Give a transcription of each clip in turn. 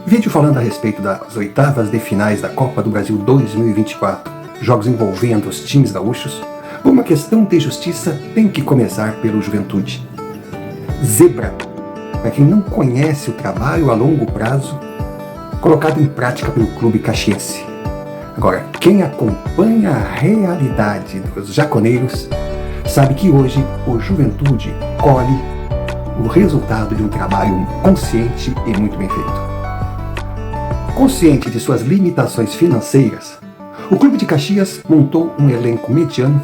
Vídeo falando a respeito das oitavas de finais da Copa do Brasil 2024, jogos envolvendo os times gaúchos. Por uma questão de justiça, tem que começar pelo Juventude. Zebra, para quem não conhece o trabalho a longo prazo colocado em prática pelo clube caxiense. Agora, quem acompanha a realidade dos jaconeiros sabe que hoje o Juventude colhe o resultado de um trabalho consciente e muito bem feito. Consciente de suas limitações financeiras, o Clube de Caxias montou um elenco mediano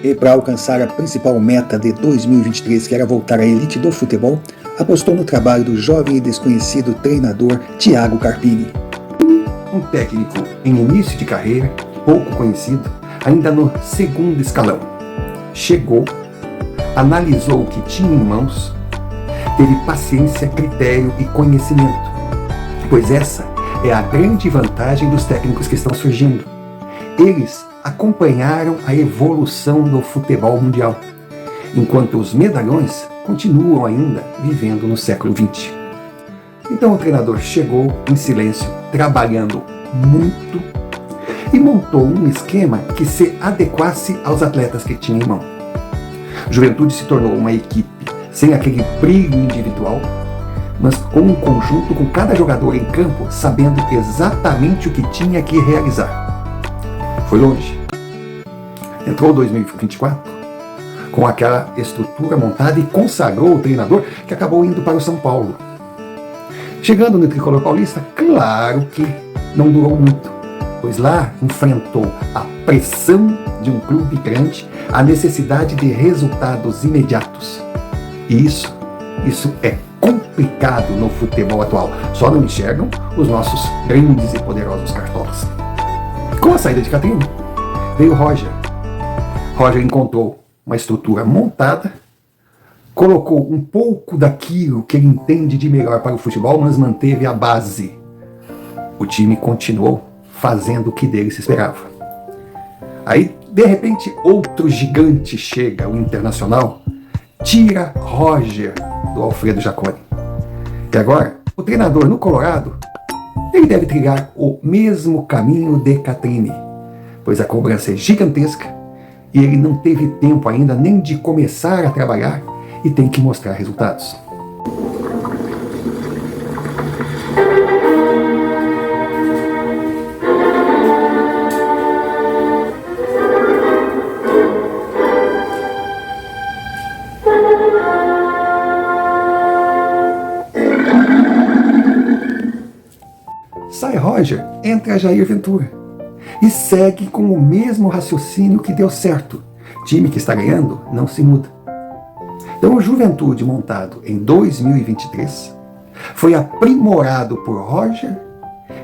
e, para alcançar a principal meta de 2023, que era voltar à elite do futebol, apostou no trabalho do jovem e desconhecido treinador Thiago Carpini. Um técnico em início de carreira, pouco conhecido, ainda no segundo escalão. Chegou, analisou o que tinha em mãos, teve paciência, critério e conhecimento, pois essa é a grande vantagem dos técnicos que estão surgindo. Eles acompanharam a evolução do futebol mundial, enquanto os medalhões continuam ainda vivendo no século XX. Então o treinador chegou em silêncio, trabalhando muito, e montou um esquema que se adequasse aos atletas que tinha em mão. Juventude se tornou uma equipe sem aquele brilho individual, mas com um conjunto com cada jogador em campo sabendo exatamente o que tinha que realizar. Foi longe. Entrou 2024 com aquela estrutura montada e consagrou o treinador que acabou indo para o São Paulo. Chegando no Tricolor Paulista, claro que não durou muito, pois lá enfrentou a pressão de um clube grande, a necessidade de resultados imediatos. E isso é complicado no futebol atual. Só não enxergam os nossos grandes e poderosos cartolas. Com a saída de Catrine, veio Roger. Roger encontrou uma estrutura montada, colocou um pouco daquilo que ele entende de melhor para o futebol, mas manteve a base. O time continuou fazendo o que dele se esperava. Aí, de repente, outro gigante chega, o Internacional, tira Roger do Alfredo Jaconi. E agora, o treinador no Colorado, ele deve trilhar o mesmo caminho de Catrine, pois a cobrança é gigantesca e ele não teve tempo ainda nem de começar a trabalhar e tem que mostrar resultados. Sai Roger, entra Jair Ventura e segue com o mesmo raciocínio que deu certo. Time que está ganhando não se muda. Então o Juventude, montado em 2023, foi aprimorado por Roger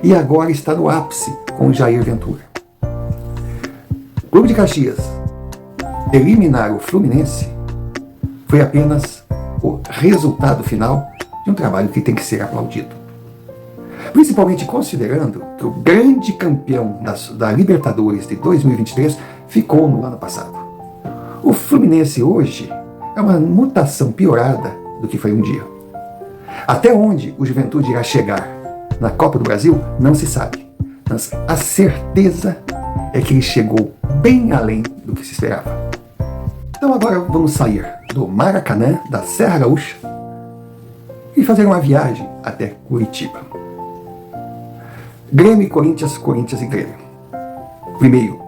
e agora está no ápice com Jair Ventura. O Clube de Caxias eliminar o Fluminense foi apenas o resultado final de um trabalho que tem que ser aplaudido. Principalmente considerando que o grande campeão da Libertadores de 2023 ficou no ano passado. O Fluminense hoje é uma mutação piorada do que foi um dia. Até onde o Juventude irá chegar na Copa do Brasil não se sabe, mas a certeza é que ele chegou bem além do que se esperava. Então agora vamos sair do Maracanã, da Serra Gaúcha, e fazer uma viagem até Curitiba. Grêmio e Corinthians, Corinthians e Grêmio. Primeiro,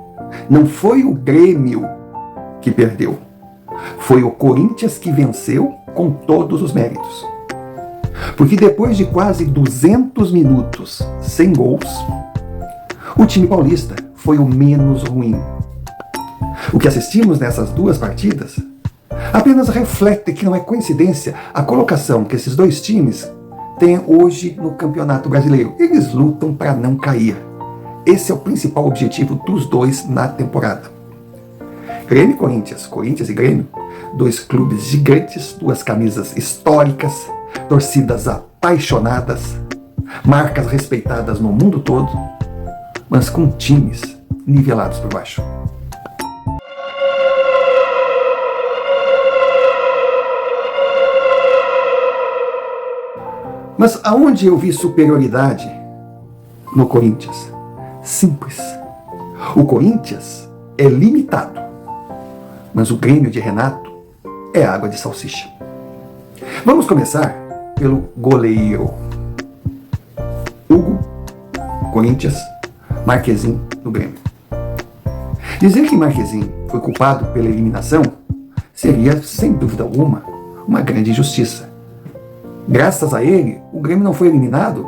não foi o Grêmio que perdeu, foi o Corinthians que venceu com todos os méritos. Porque depois de quase 200 minutos sem gols, o time paulista foi o menos ruim. O que assistimos nessas duas partidas apenas reflete que não é coincidência a colocação que esses dois times têm hoje no Campeonato Brasileiro. Eles lutam para não cair. Esse é o principal objetivo dos dois na temporada. Grêmio e Corinthians, Corinthians e Grêmio, dois clubes gigantes, duas camisas históricas, torcidas apaixonadas, marcas respeitadas no mundo todo, mas com times nivelados por baixo. Mas aonde eu vi superioridade no Corinthians? Simples. O Corinthians é limitado, mas o Grêmio de Renato é água de salsicha. Vamos começar pelo goleiro. Hugo, Corinthians, Marquezin, do Grêmio. Dizer que Marquezin foi culpado pela eliminação seria, sem dúvida alguma, uma grande injustiça. Graças a ele, o Grêmio não foi eliminado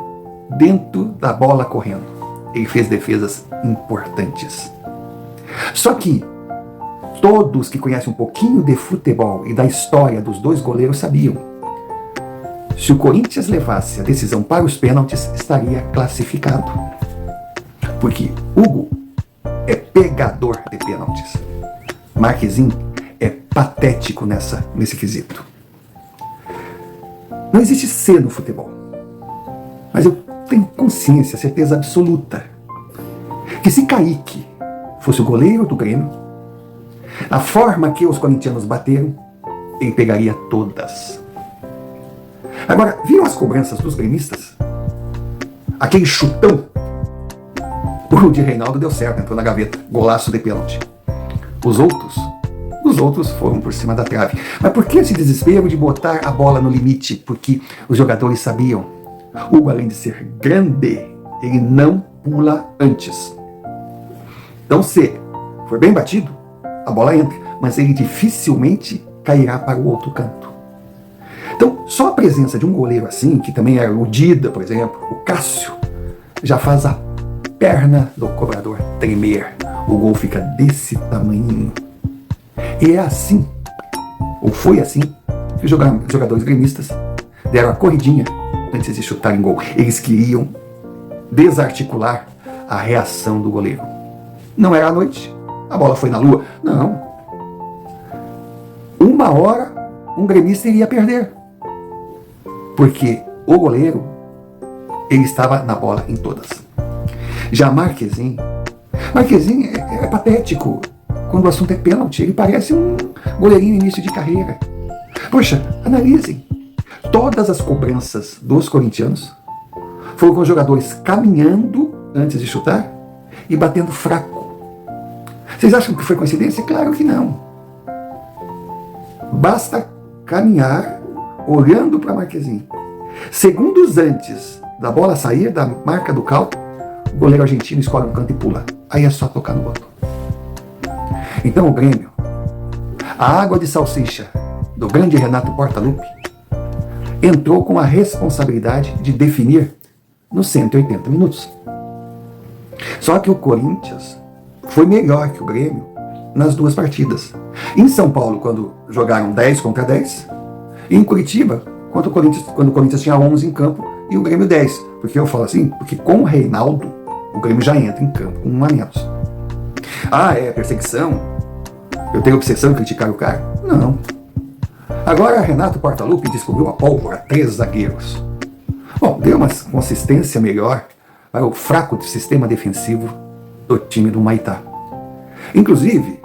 dentro da bola correndo. Ele fez defesas importantes. Só que todos que conhecem um pouquinho de futebol e da história dos dois goleiros sabiam: se o Corinthians levasse a decisão para os pênaltis, estaria classificado. Porque Hugo é pegador de pênaltis. Marquezin é patético nesse quesito. Não existe C no futebol. Mas eu tenho consciência, certeza absoluta, que se Kaique fosse o goleiro do Grêmio, a forma que os corintianos bateram, ele pegaria todas. Agora, viram as cobranças dos gremistas? Aquele chutão? O de Reinaldo deu certo, entrou na gaveta. Golaço de pênalti. Os outros foram por cima da trave. Mas por que esse desespero de botar a bola no limite? Porque os jogadores sabiam: Hugo, além de ser grande, ele não pula antes. Então, se for bem batido, a bola entra, mas ele dificilmente cairá para o outro canto. Então, só a presença de um goleiro assim, que também era o Dida, por exemplo, o Cássio, já faz a perna do cobrador tremer. O gol fica desse tamanhinho. E é assim, ou foi assim, que os jogadores gremistas deram a corridinha antes de chutar em gol. Eles queriam desarticular a reação do goleiro. Não era à noite, a bola foi na lua. Não. Uma hora, um gremista iria perder. Porque o goleiro, ele estava na bola em todas. Já Marquezin é patético. Quando o assunto é pênalti, ele parece um goleirinho início de carreira. Poxa, analisem. Todas as cobranças dos corintianos foram com os jogadores caminhando antes de chutar e batendo fraco. Vocês acham que foi coincidência? Claro que não. Basta caminhar olhando para Marquezin. Segundos antes da bola sair da marca do cal, o goleiro argentino escolhe um canto e pula. Aí é só tocar no botão. Então o Grêmio, a água de salsicha do grande Renato Portaluppi, entrou com a responsabilidade de definir nos 180 minutos. Só que o Corinthians foi melhor que o Grêmio nas duas partidas. Em São Paulo, quando jogaram 10 contra 10, e em Curitiba, quando o Corinthians tinha 11 em campo e o Grêmio 10. Porque eu falo assim, porque com o Reinaldo, o Grêmio já entra em campo com 1 a menos. Ah, é perseguição? Eu tenho obsessão em criticar o cara? Não. Agora Renato Portaluppi descobriu a pólvora, 3 zagueiros. Bom, deu uma consistência melhor para o fraco sistema defensivo do time do Maitá. Inclusive,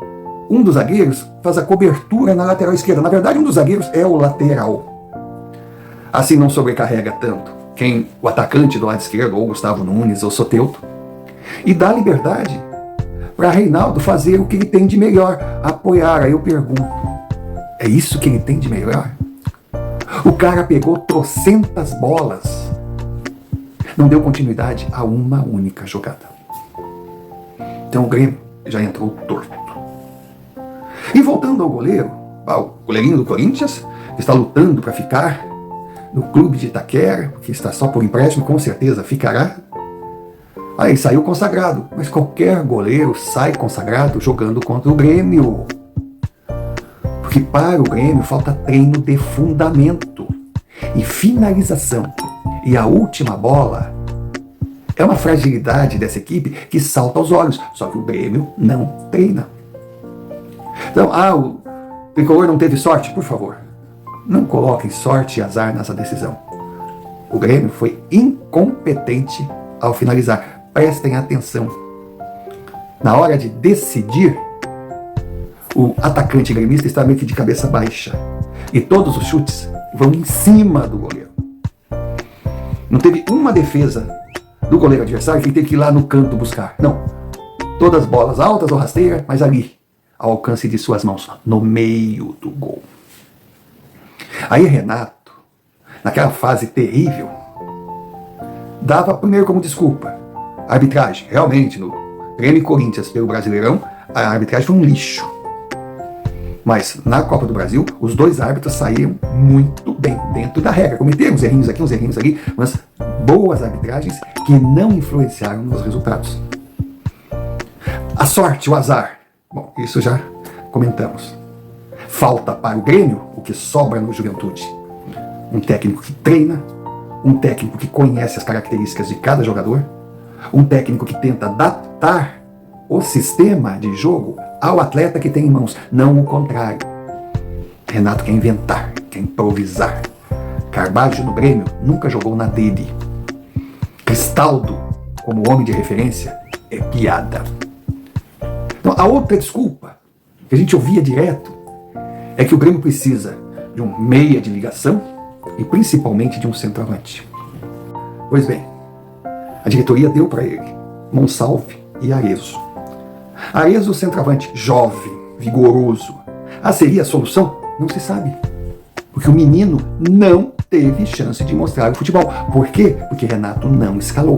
um dos zagueiros faz a cobertura na lateral esquerda. Na verdade, um dos zagueiros é o lateral. Assim não sobrecarrega tanto o atacante do lado esquerdo, ou Gustavo Nunes, ou Soteldo, e dá liberdade para Reinaldo fazer o que ele tem de melhor, apoiar. Aí eu pergunto, é isso que ele tem de melhor? O cara pegou trocentas bolas, não deu continuidade a uma única jogada. Então o Grêmio já entrou torto. E voltando ao goleiro, o goleirinho do Corinthians está lutando para ficar no clube de Itaquera, que está só por empréstimo, com certeza ficará. Aí saiu consagrado, mas qualquer goleiro sai consagrado jogando contra o Grêmio. Porque para o Grêmio falta treino de fundamento e finalização. E a última bola é uma fragilidade dessa equipe que salta aos olhos. Só que o Grêmio não treina. Então, o tricolor não teve sorte? Por favor, não coloquem sorte e azar nessa decisão. O Grêmio foi incompetente ao finalizar. Prestem atenção. Na hora de decidir, o atacante gremista está meio que de cabeça baixa. E todos os chutes vão em cima do goleiro. Não teve uma defesa do goleiro adversário que ele teve que ir lá no canto buscar. Não. Todas bolas altas ou rasteiras, mas ali, ao alcance de suas mãos, no meio do gol. Aí Renato, naquela fase terrível, dava primeiro como desculpa a arbitragem. Realmente, no Grêmio e Corinthians pelo Brasileirão, a arbitragem foi um lixo. Mas na Copa do Brasil, os dois árbitros saíram muito bem, dentro da regra. Cometeram uns errinhos aqui, uns errinhos ali, mas boas arbitragens que não influenciaram nos resultados. A sorte, o azar, bom, isso já comentamos. Falta para o Grêmio o que sobra no Juventude. Um técnico que treina, um técnico que conhece as características de cada jogador, um técnico que tenta adaptar o sistema de jogo ao atleta que tem em mãos, não o contrário. Renato quer inventar, quer improvisar. Carvalho no Grêmio nunca jogou na dele. Cristaldo, como homem de referência, é piada. Então, a outra desculpa que a gente ouvia direto é que o Grêmio precisa de um meia de ligação e principalmente de um centroavante. Pois bem, a diretoria deu para ele Monsalve e Arezzo. Arezzo, centroavante jovem, vigoroso. Seria a solução? Não se sabe. Porque o menino não teve chance de mostrar o futebol. Por quê? Porque Renato não escalou.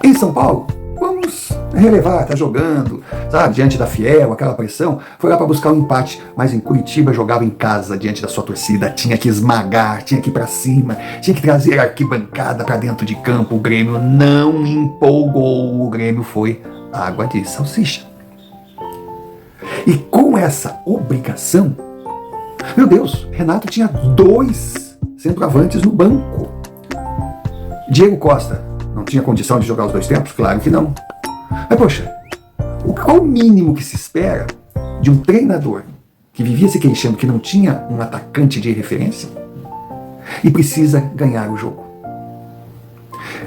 Em São Paulo, vamos relevar, tá jogando, sabe, diante da Fiel, aquela pressão, foi lá para buscar um empate, mas em Curitiba jogava em casa, diante da sua torcida, tinha que esmagar, tinha que ir para cima, tinha que trazer a arquibancada para dentro de campo. O Grêmio não empolgou, o Grêmio foi água de salsicha. E com essa obrigação, meu Deus, Renato tinha 2 centroavantes no banco. Diego Costa não tinha condição de jogar os 2 tempos? Claro que não. Mas poxa, qual o mínimo que se espera de um treinador que vivia se queixando que não tinha um atacante de referência e precisa ganhar o jogo?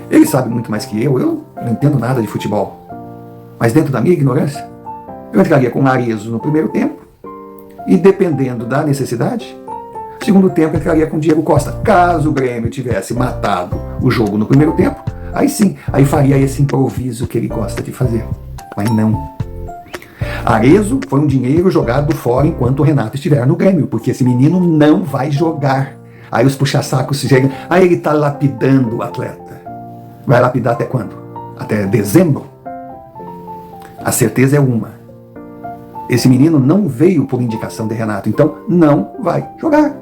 Ele sabe muito mais que eu não entendo nada de futebol. Mas dentro da minha ignorância, eu entraria com Arezzo no primeiro tempo e, dependendo da necessidade, segundo tempo entraria com Diego Costa. Caso o Grêmio tivesse matado o jogo no primeiro tempo, aí sim, aí faria esse improviso que ele gosta de fazer. Mas não. Arezzo foi um dinheiro jogado fora enquanto o Renato estiver no Grêmio, porque esse menino não vai jogar. Aí os puxa-sacos chegam, aí ele está lapidando o atleta. Vai lapidar até quando? Até dezembro? A certeza é uma. Esse menino não veio por indicação de Renato, então não vai jogar.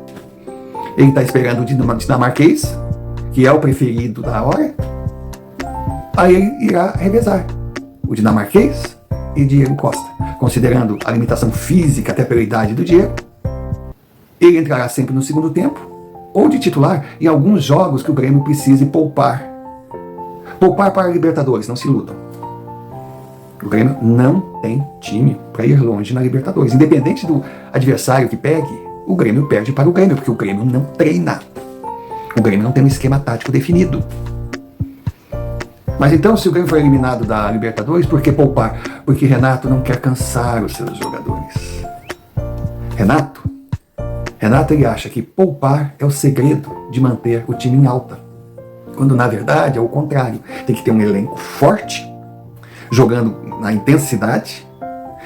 Ele está esperando o dinamarquês, que é o preferido da hora. Aí ele irá revezar o dinamarquês e Diego Costa. Considerando a limitação física, até pela idade do Diego, ele entrará sempre no segundo tempo, ou de titular em alguns jogos que o Grêmio precise poupar. Poupar para a Libertadores, não se iludam. O Grêmio não tem time para ir longe na Libertadores. Independente do adversário que pegue, o Grêmio perde para o Grêmio, porque o Grêmio não treina. O Grêmio não tem um esquema tático definido. Mas então, se o Grêmio for eliminado da Libertadores, por que poupar? Porque Renato não quer cansar os seus jogadores. Renato, ele acha que poupar é o segredo de manter o time em alta. Quando, na verdade, é o contrário. Tem que ter um elenco forte, jogando na intensidade,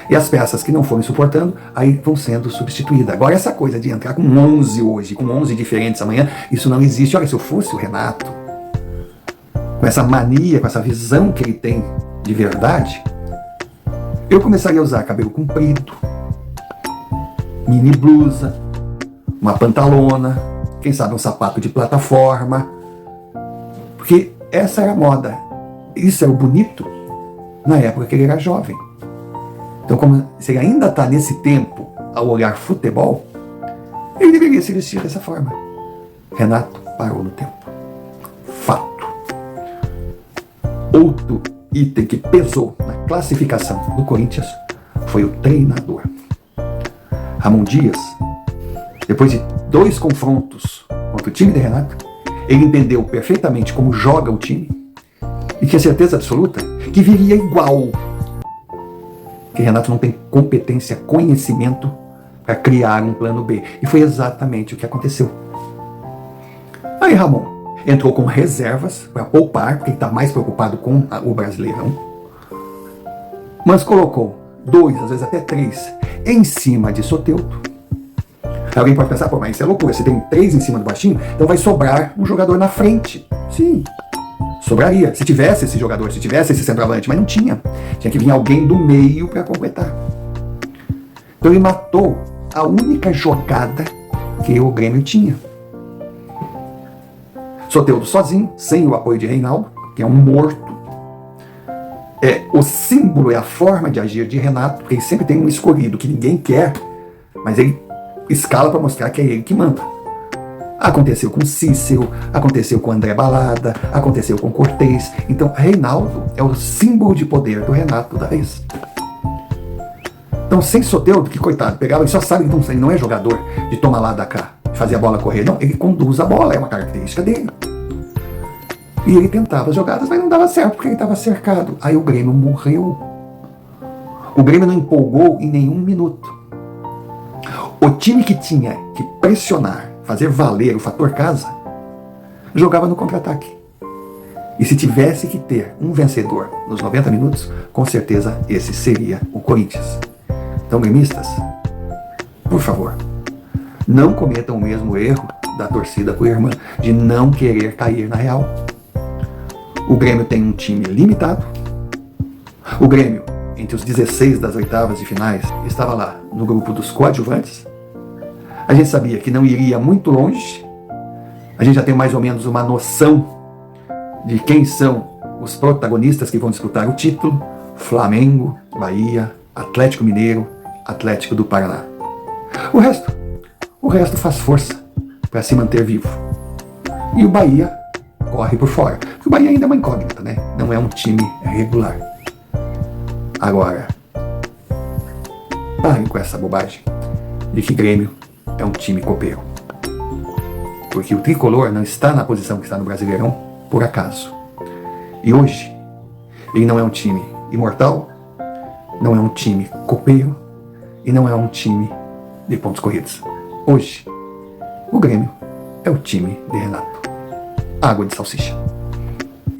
e as peças que não forem suportando, aí vão sendo substituídas. Agora, essa coisa de entrar com 11 hoje, com 11 diferentes amanhã, isso não existe. Olha, se eu fosse o Renato, com essa mania, com essa visão que ele tem de verdade, eu começaria a usar cabelo comprido, mini blusa, uma pantalona, quem sabe um sapato de plataforma, porque essa era a moda. Isso é o bonito na época que ele era jovem. Então, como se ele ainda está nesse tempo ao olhar futebol, ele deveria se vestir dessa forma. Renato parou no tempo. Fato. Outro item que pesou na classificação do Corinthians foi o treinador. Ramon Dias, depois de 2 confrontos contra o time de Renato, ele entendeu perfeitamente como joga o time e tinha certeza absoluta que viria igual. Que Renato não tem competência, conhecimento para criar um plano B. E foi exatamente o que aconteceu. Aí, Ramon, entrou com reservas para poupar, porque ele está mais preocupado com o Brasileirão, mas colocou 2, às vezes até 3, em cima de Soteldo. Alguém pode pensar, pô, mas isso é loucura, se tem 3 em cima do baixinho, então vai sobrar um jogador na frente. Sim, sobraria, se tivesse esse jogador, se tivesse esse centroavante, mas não tinha. Tinha que vir alguém do meio para completar. Então ele matou a única jogada que o Grêmio tinha. Soteldo sozinho, sem o apoio de Reinaldo, que é um morto. O símbolo é a forma de agir de Renato, porque ele sempre tem um escolhido que ninguém quer, mas ele escala para mostrar que é ele que manda. Aconteceu com Cícero, aconteceu com André Balada, aconteceu com Cortez. Então, Reinaldo é o símbolo de poder do Renato da vez. Então, sem Soteldo, que coitado, pegava, ele só sabe, então, ele não é jogador de tomar lá da cá, de fazer a bola correr, não, ele conduz a bola, é uma característica dele. E ele tentava as jogadas, mas não dava certo, porque ele estava cercado. Aí o Grêmio morreu. O Grêmio não empolgou em nenhum minuto. O time que tinha que pressionar, fazer valer o fator casa, jogava no contra-ataque. E se tivesse que ter um vencedor nos 90 minutos, com certeza esse seria o Corinthians. Então, gremistas, por favor, não cometam o mesmo erro da torcida por irmã, de não querer cair na real. O Grêmio tem um time limitado. O Grêmio, entre os 16 das oitavas de finais, estava lá no grupo dos coadjuvantes. A gente sabia que não iria muito longe. A gente já tem mais ou menos uma noção de quem são os protagonistas que vão disputar o título: Flamengo, Bahia, Atlético Mineiro, Atlético do Paraná. O resto faz força para se manter vivo. E o Bahia corre por fora. Porque o Bahia ainda é uma incógnita, né? Não é um time regular. Agora, parem com essa bobagem de que Grêmio é um time copeiro. Porque o tricolor não está na posição que está no Brasileirão por acaso. E hoje, ele não é um time imortal, não é um time copeiro e não é um time de pontos corridos. Hoje, o Grêmio é o time de Renato. Água de salsicha.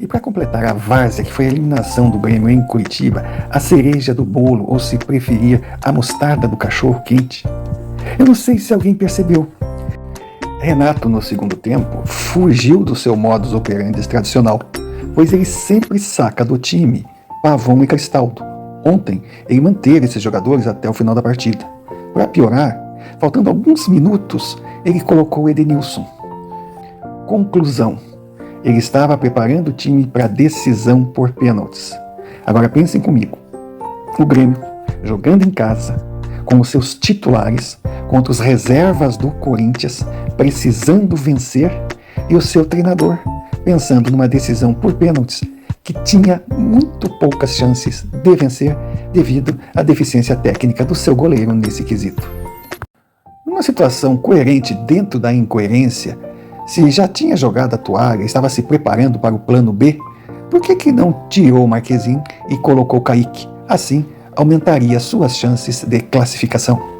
E para completar a várzea, que foi a eliminação do Grêmio em Curitiba, a cereja do bolo, ou se preferir, a mostarda do cachorro quente, eu não sei se alguém percebeu. Renato, no segundo tempo, fugiu do seu modus operandi tradicional, pois ele sempre saca do time Pavão e Cristaldo. Ontem, ele manteve esses jogadores até o final da partida. Para piorar, faltando alguns minutos, ele colocou Edenilson. Conclusão: ele estava preparando o time para decisão por pênaltis. Agora pensem comigo. O Grêmio, jogando em casa, com os seus titulares, contra os reservas do Corinthians, precisando vencer, e o seu treinador, pensando numa decisão por pênaltis, que tinha muito poucas chances de vencer devido à deficiência técnica do seu goleiro nesse quesito. Numa situação coerente dentro da incoerência, se já tinha jogado a toalha e estava se preparando para o plano B, por que não tirou o Marquezinho e colocou o Kaique? Assim, aumentaria suas chances de classificação.